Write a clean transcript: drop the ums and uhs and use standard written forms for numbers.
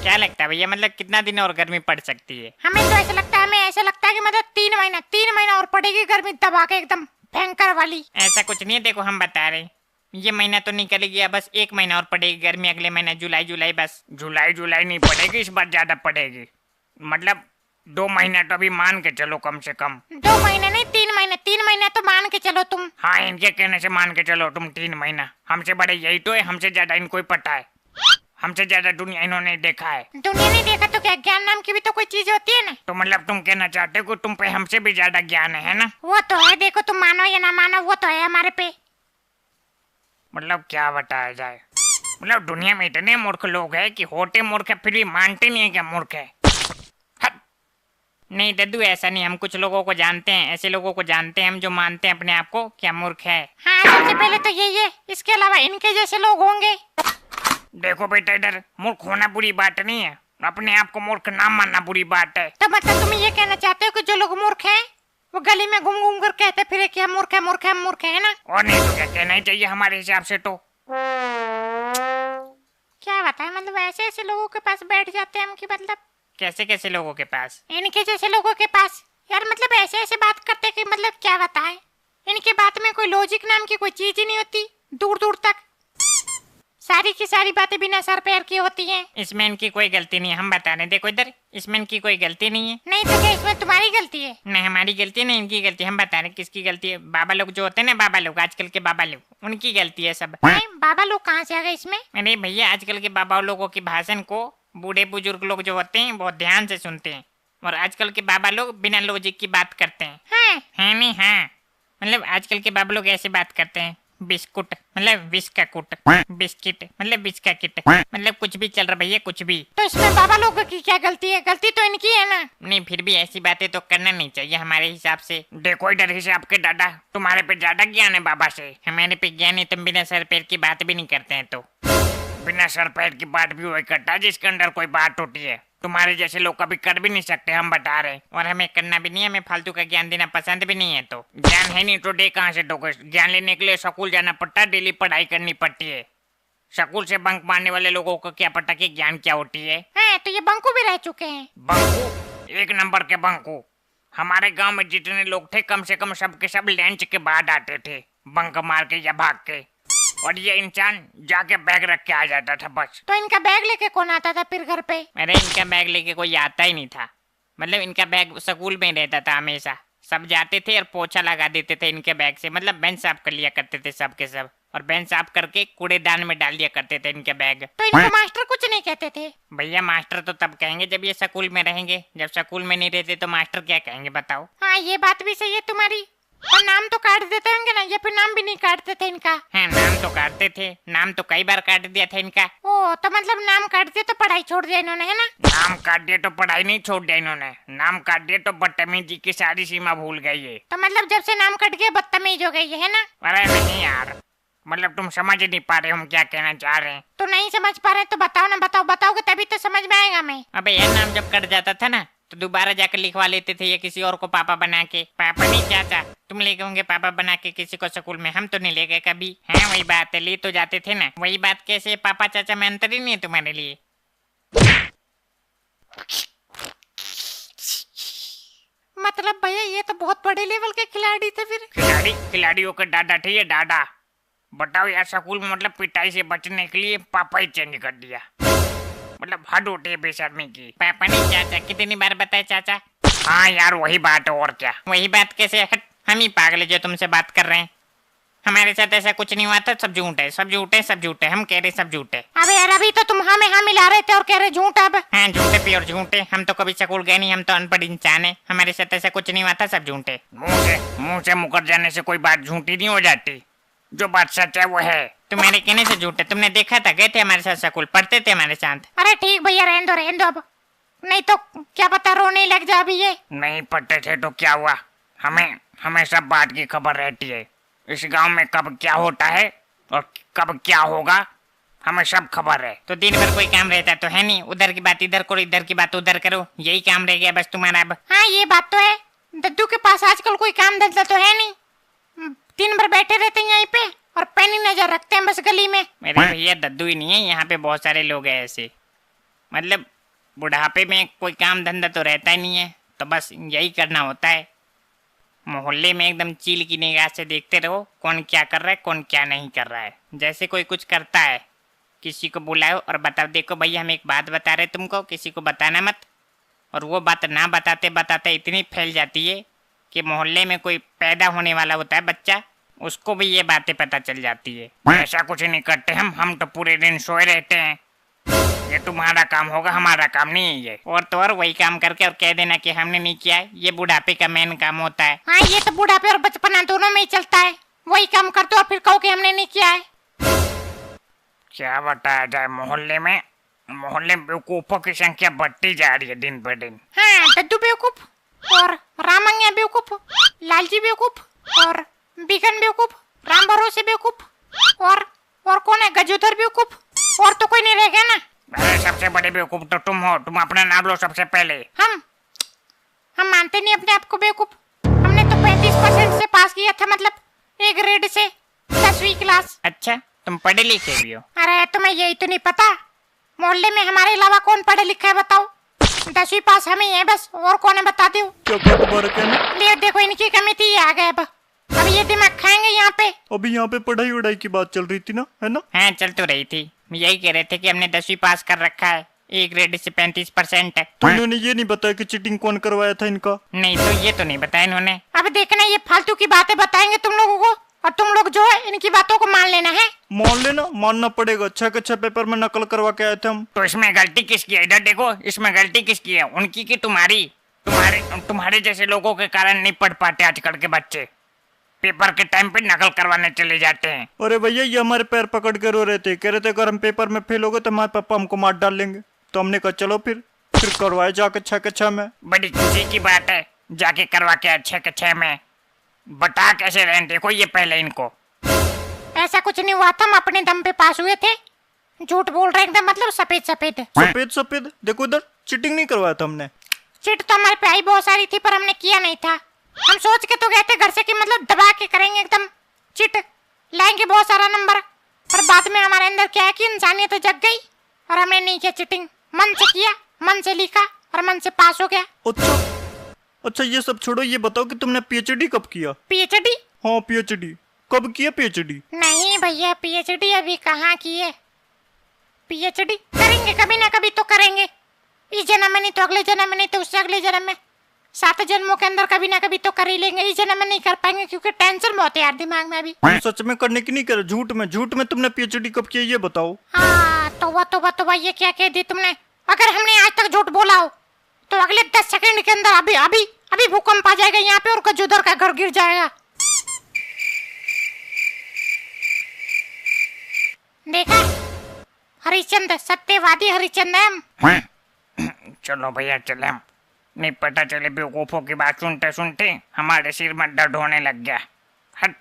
क्या लगता है भैया, मतलब कितना दिन और गर्मी पड़ सकती है? हमें तो ऐसा लगता है, कि मतलब 3 महीना और पड़ेगी गर्मी दबा के एकदम भयंकर वाली। ऐसा कुछ नहीं है, देखो हम बता रहे, ये महीना तो निकल गया, बस 1 महीना और पड़ेगी गर्मी, अगले महीना जुलाई बस। जुलाई नहीं पड़ेगी, इस बार ज्यादा पड़ेगी। मतलब 2 महीना तो अभी मान के चलो कम से कम। 2 महीने नहीं, 3 महीने। 3 महीने तो मान के चलो तुम। हाँ, इनके कहने से मान के चलो तुम 3 महीना। हमसे बड़े यही तो है, हमसे ज्यादा इनको ही पता है, हमसे ज्यादा दुनिया इन्होंने देखा है। दुनिया नहीं देखा तो क्या, ज्ञान नाम की भी तो कोई चीज होती है ना। तो मतलब तुम कहना चाहते हो कि तुम पे हमसे भी ज्यादा ज्ञान है ना? वो तो है, देखो तुम मानो या ना मानो, वो तो है हमारे पे। मतलब क्या बताया जाए, मतलब दुनिया में इतने मूर्ख लोग हैं कि होते मूर्ख है फिर भी मानते नहीं है क्या मूर्ख है। नहीं दद्दू, ऐसा नहीं, हम कुछ लोगों को जानते हैं, ऐसे लोगों को जानते हैं हम जो मानते हैं अपने आप को क्या मूर्ख है। हाँ, सबसे पहले तो यही है, इसके अलावा इनके जैसे लोग होंगे। देखो बेटा, इधर मूर्ख होना बुरी बात नहीं है, अपने आप को मूर्ख ना मानना बुरी बात है। तो मतलब तुम ये कहना चाहते हो कि जो लोग मूर्ख हैं वो गली में घूम घूम कर कहते फिरे कि हम मूर्ख है, मूर्ख है, हम मूर्ख है ना? और नहीं तो क्या, कहना ही चाहिए हमारे हिसाब से तो। क्या बताएं, मतलब ऐसे ऐसे लोगों के पास बैठ जाते हैं हम कि मतलब कैसे कैसे लोगों के पास? इनके जैसे लोगों के पास यार, मतलब ऐसे ऐसे बात करते कि मतलब क्या बताएं, इनके बात में कोई लॉजिक नाम की कोई चीज ही नहीं होती, दूर दूर तक सारी की सारी बातें बिना सर पैर की होती हैं। इसमें इनकी कोई गलती नहीं है, हम बता रहे, देखो इधर, इसमें इनकी कोई गलती नहीं है। नहीं तो क्या इसमें तुम्हारी गलती है? नहीं हमारी गलती है, नहीं इनकी गलती है, हम बता रहे किसकी गलती है। बाबा लोग जो होते हैं ना, बाबा लोग, आजकल के बाबा लोग, उनकी गलती है सब। नहीं, बाबा लोग कहाँ से आ गए इसमें? अरे भैया, आजकल के बाबा लोगों की भाषण को बूढ़े बुजुर्ग लोग जो होते हैं बहुत ध्यान से सुनते हैं, और आजकल के बाबा लोग बिना लॉजिक की बात करते हैं। हाँ। है नहीं? हाँ, मतलब आजकल के बाबा लोग ऐसे बात करते हैं, बिस्कुट मतलब विष का कुट, बिस्किट मतलब विष का किट, मतलब कुछ भी चल रहा भैया, कुछ भी। तो इसमें बाबा लोगों की क्या गलती है? गलती तो इनकी है ना। नहीं, फिर भी ऐसी बातें तो करना नहीं चाहिए हमारे हिसाब से। देखो इधर हिसाब के दादा, तुम्हारे पे ज्यादा ज्ञान है बाबा से। हमारे पे ज्ञान है, तुम बिना सर पैर की बात भी नहीं करते हैं तो। बिना सर पैर की बात भी वही करता है जिसके अंदर कोई बात होती है। तुम्हारे जैसे लोग कभी कर भी नहीं सकते, हम बता रहे। और हमें करना भी नहीं है, हमें फालतू का ज्ञान देना पसंद भी नहीं है। तो ज्ञान है नहीं तो दे कहाँ से दोगे? ज्ञान लेने के लिए स्कूल जाना पड़ता है, डेली पढ़ाई करनी पड़ती है। स्कूल से बंक मारने वाले लोगों को क्या पता कि ज्ञान क्या होती है। हाँ, तो ये बंकू भी रह चुके हैं। बंकू? 1 नंबर के बंकू। हमारे गांव में जितने लोग थे कम से कम सब के सब लंच के बाद आते थे, बंक मार के या भाग के, और ये इंसान जाके बैग रख के आ जाता था बस। तो इनका बैग लेके कौन आता था फिर घर पे? अरे इनका बैग लेके कोई आता ही नहीं था, मतलब इनका बैग स्कूल में रहता था हमेशा। सब जाते थे और पोछा लगा देते थे इनके बैग से, मतलब बेंच साफ कर लिया करते थे सब के सब, और बेंच साफ करके कूड़ेदान में डाल दिया करते थे इनके बैग। तो इनको मास्टर कुछ नहीं कहते थे? भैया मास्टर तो तब कहेंगे जब ये स्कूल में रहेंगे, जब स्कूल में नहीं रहते तो मास्टर क्या कहेंगे बताओ। हाँ, ये बात भी सही है तुम्हारी। और नाम तो काट देते होंगे ना, या फिर नाम भी नहीं काटते थे इनका? हाँ, नाम तो काटते थे, नाम तो कई बार काट दिया था इनका। ओ, तो मतलब नाम काट दिया तो पढ़ाई छोड़ दिया इन्होंने, है ना? नाम काट दिया तो पढ़ाई नहीं छोड़ दिया इन्होंने, नाम काट दिया तो बदतमीजी की सारी सीमा भूल गई है। तो मतलब जब से नाम कट गया बदतमीज हो गई है ना? अरे नहीं यार, मतलब तुम समझ नहीं पा रहे हम क्या कहना चाह रहे हैं। तो नहीं समझ पा रहे तो बताओ ना, बताओगे तभी तो समझ में आएगा। मैं अबे यार, नाम जब कट जाता था ना तो दोबारा जाकर लिखवा लेते थे ये किसी और को पापा बना के। पापा नहीं चाचा, तुम ले गए होंगे पापा बना के किसी को स्कूल में, हम तो नहीं ले गए कभी। है वही बात है, ले तो जाते थे ना। वही बात कैसे, पापा चाचा में अंतर ही नहीं है तुम्हारे लिए। मतलब भैया ये तो बहुत बड़े लेवल के खिलाड़ी थे फिर। खिलाड़ियों के दादा थे ये, दादा। बताओ यार, स्कूल में मतलब पिटाई से बचने के लिए पापा ही चेंज कर दिया, मतलब हद होती है बेशर्मी की। पापा नहीं चाचा, कितनी बार बताए चाचा। हाँ यार वही बात है, और क्या। वही बात कैसे, हट, हम ही पागल है जो तुमसे बात कर रहे हैं। हमारे साथ ऐसा कुछ नहीं हुआ था, सब झूठ है, सब झूठ है, सब झूठ है, हम कह रहे सब झूठ है। अबे यार, अभी तो तुम हमें हाँ मिला रहे थे और कह रहे झूठ। अब हाँ, झूठे प्योर झूठे, हम तो कभी स्कूल गए नहीं, हम तो अनपढ़ इंसान है, हमारे साथ ऐसा कुछ नहीं हुआ था, सब झूठे। मुंह से मुकर जाने से कोई बात झूठी नहीं हो जाती, जो बात सच है वो है। तुम्हारे कहने से झूठ है, तुमने देखा था, गए थे हमारे साथ स्कूल, पढ़ते थे हमारे साथ। अरे ठीक भैया, रहने दो अब, नहीं तो क्या पता रोने लग जा अभी ये। नहीं पढ़ते थे तो क्या हुआ, हमें सब बात की खबर रहती है। इस गांव में कब क्या होता है और कब क्या होगा हमें सब खबर है। तो दिन भर कोई काम रहता तो है नहीं, उधर की बात इधर करो, इधर की बात उधर करो, यही काम रह गया बस तुम्हारा अब। हाँ, ये बात तो है, दद्दू के पास आजकल कोई काम धंधा तो है नहीं, दिन भर बैठे रहते हैं यहीं पे और पैनी नजर रखते हैं बस गली में। मेरे भैया दद्दू ही नहीं है, यहाँ पे बहुत सारे लोग हैं ऐसे, मतलब बुढ़ापे में कोई काम धंधा तो रहता ही नहीं है, तो बस यही करना होता है। मोहल्ले में एकदम चील की निगाह से देखते रहो कौन क्या कर रहा है, कौन क्या नहीं कर रहा है। जैसे कोई कुछ करता है, किसी को बुलाओ और बताओ, देखो भैया हम एक बात बता रहे तुमको, किसी को बताना मत। और वो बात ना बताते बताते इतनी फैल जाती है कि मोहल्ले में कोई पैदा होने वाला होता है बच्चा, उसको भी ये बातें पता चल जाती है। ऐसा कुछ नहीं करते हम तो पूरे दिन सोए रहते हैं। ये तुम्हारा काम होगा, हमारा काम नहीं है ये। और तो और वही काम करके और कह देना कि हमने नहीं किया है, ये बुढ़ापे का मेन काम होता है। हाँ, ये तो बुढ़ापे और बचपना दोनों में ही चलता है। वही काम करते हो और फिर कहो कि हमने नहीं किया है। क्या बताया जाए, मोहल्ले में बेवकूफों की संख्या बढ़ती जा रही है दिन पर दिन। हाँ, दद्दू बेवकूफ और रामंगिया बेवकूफ, लालजी बेवकूफ और बिगन बेवकूफ, राम भरोसे बेवकूफ और कौन है, गजोधर बेवकूफ, और तो कोई नहीं रह गया ना। अरे सबसे बड़े बेवकूफ तो तुम हो, तुम अपना नाम लो सबसे पहले। हम मानते नहीं अपने आप को बेवकूफ। हमने तो 35% से पास किया था, मतलब ए ग्रेड से 10वीं क्लास। अच्छा, तुम पढ़े लिखे भी हो? अरे तुम्हें यही तो नहीं पता, मोहल्ले में हमारे अलावा कौन पढ़े लिखा है बताओ? 10वीं पास हम ही है बस, और कौन है बता दो। ले देखो, इनकी कमी थी, ये आ गए। अब ये दिमाग खाएंगे यहाँ पे। अभी यहाँ पे पढ़ाई वढ़ाई की बात चल रही थी ना, है ना? हाँ, चल तो रही थी। यही कह रहे थे कि हमने 10वीं पास कर रखा है, ए ग्रेड से 35% है। तो इन्होंने ये नहीं बताया कि चीटिंग कौन करवाया था इनका? नहीं, तो ये तो नहीं बताया इन्होंने। अब देखना, ये फालतू की बातें बताएंगे तुम लोगों को, और तुम लोग जो है इनकी बातों को मान लेना है। मान लेना, मानना पड़ेगा। 6 के 6 पेपर में नकल करवा के आए थे हम। तो इसमें गलती किसकी है? इधर देखो, इसमें गलती किसकी है? उनकी की तुम्हारी? तुम्हारे जैसे लोगों के कारण नहीं पढ़ पाते आजकल के बच्चे, पेपर के टाइम पे नकल करवाने चले जाते हैं। अरे भैया, ये हमारे पैर पकड़ के रो रहे थे, कह रहे थे अगर हम पेपर में फेल हो गए तो हमारे पापा हमको मार डाल लेंगे। तो हमने कहा चलो फिर करवाए जाके 6 के 6 में। बड़ी खुशी की बात है, जाके करवा के 6 के 6 में। बता कैसे रहे, देखो ये पहले इनको। ऐसा कुछ नहीं हुआ था, हम अपने दम पे पास हुए थे। झूठ बोल रहे एकदम, मतलब सफेद सफेद। सफेद देखो इधर, चीटिंग नहीं करवाया था हमने। चिट तो हमारे पे आई बहुत सारी थी, पर हमने किया नहीं था। हम सोच के तो गए थे घर से कि मतलब दबा के करेंगे एकदम चिट, लाएंगे बहुत सारा नंबर। पर बाद में हमारे अंदर क्या है कि इंसानियत तो जग गई और हमने नहीं किया चिटिंग। मन से किया, मन से लिखा और मन से पास हो गया। अच्छा, ये सब छोड़ो, ये बताओ कि तुमने पीएचडी कब किया? पीएचडी? हाँ, पीएचडी कब किया? पीएचडी नहीं भैया, पीएचडी अभी कहाँ की है। पीएचडी करेंगे कभी ना कभी तो करेंगे, इस जन्म में नहीं तो अगले जन्म में, नहीं तो उससे अगले जन्म में। 7 जन्मों के अंदर कभी ना कभी तो कर ही लेंगे। इस जन्म में नहीं कर पाएंगे क्योंकि टेंशन बहुत है यार दिमाग में अभी। सच में करने की नहीं कर, झूठ में तुमने पीएचडी कब किया ये बताओ। हाँ, तो ये क्या कह दी तुमने। अगर हमने आज तक झूठ बोला हो तो अगले 10 सेकंड के अंदर अभी भूकंप आ जाएगा यहाँ पे और गजोदर का घर गिर जाएगा। देखा, हरिश्चंद्र, सत्यवादी हरिश्चंद्र हम। चलो भैया चले, हम नहीं पता चले बेवकूफों की बात सुनते सुनते हमारे सिर में दर्द होने लग गया। हट।